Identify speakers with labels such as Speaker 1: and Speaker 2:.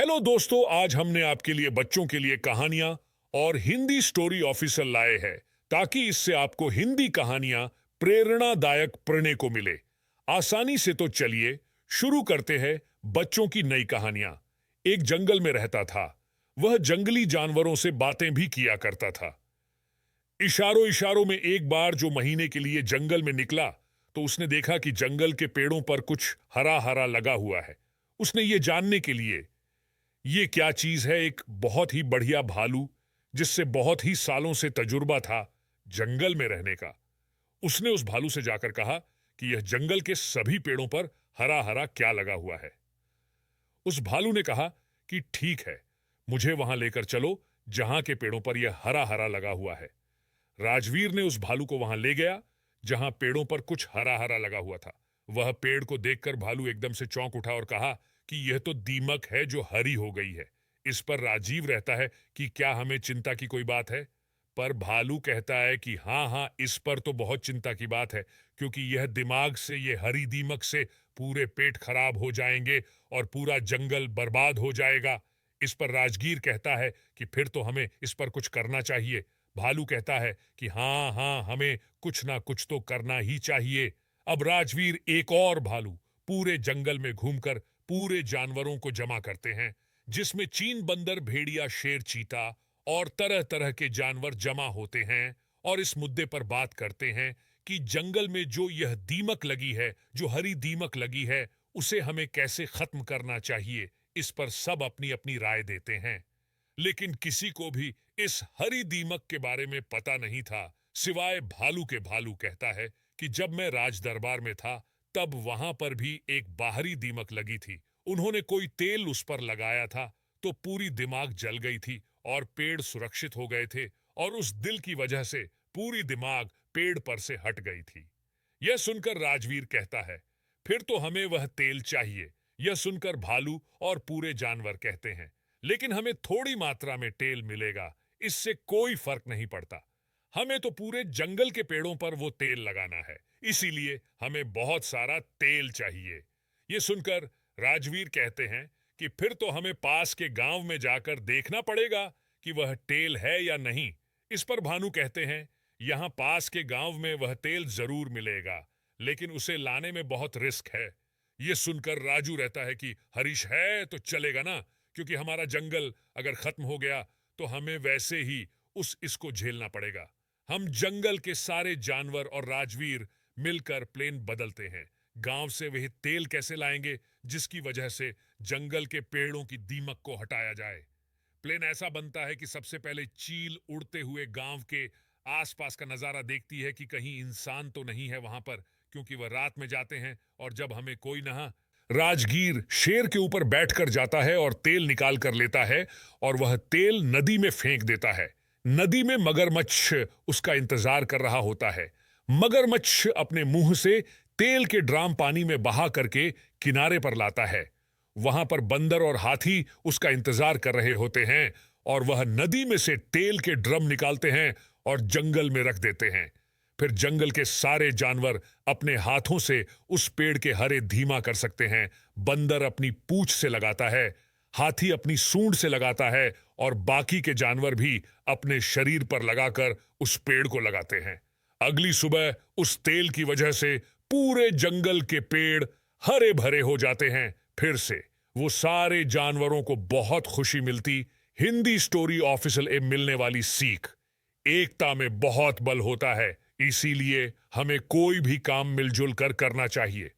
Speaker 1: Hello दोस्तों, आज हमने आपके लिए बच्चों के लिए कहानियां और हिंदी स्टोरी ऑफिसर लाए हैं ताकि इससे आपको हिंदी कहानियां प्रेरणादायक पढ़ने को मिले। आसानी से तो चलिए शुरू करते हैं बच्चों की नई कहानियां। एक जंगल में रहता था। वह जंगली जानवरों से बातें भी किया करता था। इशारों इशारों में एक बार जो महीने के लिए जंगल में निकला तो उसने देखा कि जंगल के पेड़ों पर कुछ हरा हरा लगा हुआ है। उसने ये जानने के लिए ये क्या चीज है, एक बहुत ही बढ़िया भालू जिससे बहुत ही सालों से तजुर्बा था जंगल में रहने का, उसने उस भालू से जाकर कहा कि यह जंगल के सभी पेड़ों पर हरा हरा क्या लगा हुआ है। उस भालू ने कहा कि ठीक है, मुझे वहां लेकर चलो जहां के पेड़ों पर यह हरा हरा लगा हुआ है। राजवीर ने उस भालू को वहां ले गया जहां पेड़ों पर कुछ हरा हरा लगा हुआ था। वह पेड़ को देखकर भालू एकदम से चौंक उठा और कहा कि यह तो दीमक है जो हरी हो गई है। इस पर राजीव रहता है कि क्या हमें चिंता की कोई बात है। पर भालू कहता है कि हाँ हाँ, इस पर तो बहुत चिंता की बात है, क्योंकि यह दिमाग से, ये हरी दीमक से पूरे पेट खराब हो जाएंगे और पूरा जंगल बर्बाद हो जाएगा। इस पर राजगीर कहता है कि फिर तो हमें इस पर कुछ करना चाहिए। भालू कहता है कि हाँ हाँ, हमें कुछ ना कुछ तो करना ही चाहिए। अब राजवीर एक और भालू पूरे जंगल में घूमकर पूरे जानवरों को जमा करते हैं, जिसमें चीन बंदर, भेड़िया, शेर, चीता और तरह तरह के जानवर जमा होते हैं और इस मुद्दे पर बात करते हैं कि जंगल में जो यह दीमक लगी है, जो हरी दीमक लगी है, उसे हमें कैसे खत्म करना चाहिए। इस पर सब अपनी अपनी राय देते हैं, लेकिन किसी को भी इस हरी दीमक के बारे में पता नहीं था, सिवाय भालू के। भालू कहता है कि जब मैं राज दरबार में था तब वहां पर भी एक बाहरी दीमक लगी थी। उन्होंने कोई तेल उस पर लगाया था तो पूरी दिमाग जल गई थी और पेड़ सुरक्षित हो गए थे, और उस दिल की वजह से पूरी दिमाग पेड़ पर से हट गई थी। यह सुनकर राजवीर कहता है, फिर तो हमें वह तेल चाहिए। यह सुनकर भालू और पूरे जानवर कहते हैं, लेकिन हमें थोड़ी मात्रा में तेल मिलेगा, इससे कोई फर्क नहीं पड़ता। हमें तो पूरे जंगल के पेड़ों पर वो तेल लगाना है, इसीलिए हमें बहुत सारा तेल चाहिए। ये सुनकर राजवीर कहते हैं कि फिर तो हमें पास के गांव में जाकर देखना पड़ेगा कि वह तेल है या नहीं। इस पर भानु कहते हैं, यहां पास के गांव में वह तेल जरूर मिलेगा, लेकिन उसे लाने में बहुत रिस्क है। यह सुनकर राजू रहता है कि हरीश है तो चलेगा ना, क्योंकि हमारा जंगल अगर खत्म हो गया तो हमें वैसे ही इसको झेलना पड़ेगा। हम जंगल के सारे जानवर और राजवीर मिलकर प्लान बदलते हैं। गांव से वही तेल कैसे लाएंगे जिसकी वजह से जंगल के पेड़ों की दीमक को हटाया जाए। प्लेन ऐसा बनता है कि सबसे पहले चील उड़ते हुए गांव के आसपास का नजारा देखती है कि कहीं इंसान तो नहीं है वहां पर, क्योंकि वह रात में जाते हैं और जब हमें कोई नहा। राजगीर शेर के ऊपर बैठकर जाता है और तेल निकाल कर लेता है और वह तेल नदी में फेंक देता है। नदी में मगरमच्छ उसका इंतजार कर रहा होता है। मगरमच्छ अपने मुंह से तेल के ड्राम पानी में बहा करके किनारे पर लाता है। वहां पर बंदर और हाथी उसका इंतजार कर रहे होते हैं और वह नदी में से तेल के ड्रम निकालते हैं और जंगल में रख देते हैं। फिर जंगल के सारे जानवर अपने हाथों से उस पेड़ के हरे धीमा कर सकते हैं। बंदर अपनी पूंछ से लगाता है, हाथी अपनी सूंड से लगाता है और बाकी के जानवर भी अपने शरीर पर लगाकर उस पेड़ को लगाते हैं। अगली सुबह उस तेल की वजह से पूरे जंगल के पेड़ हरे भरे हो जाते हैं। फिर से वो सारे जानवरों को बहुत खुशी मिलती। हिंदी स्टोरी ऑफिशियल में मिलने वाली सीख, एकता में बहुत बल होता है, इसीलिए हमें कोई भी काम मिलजुल कर करना चाहिए।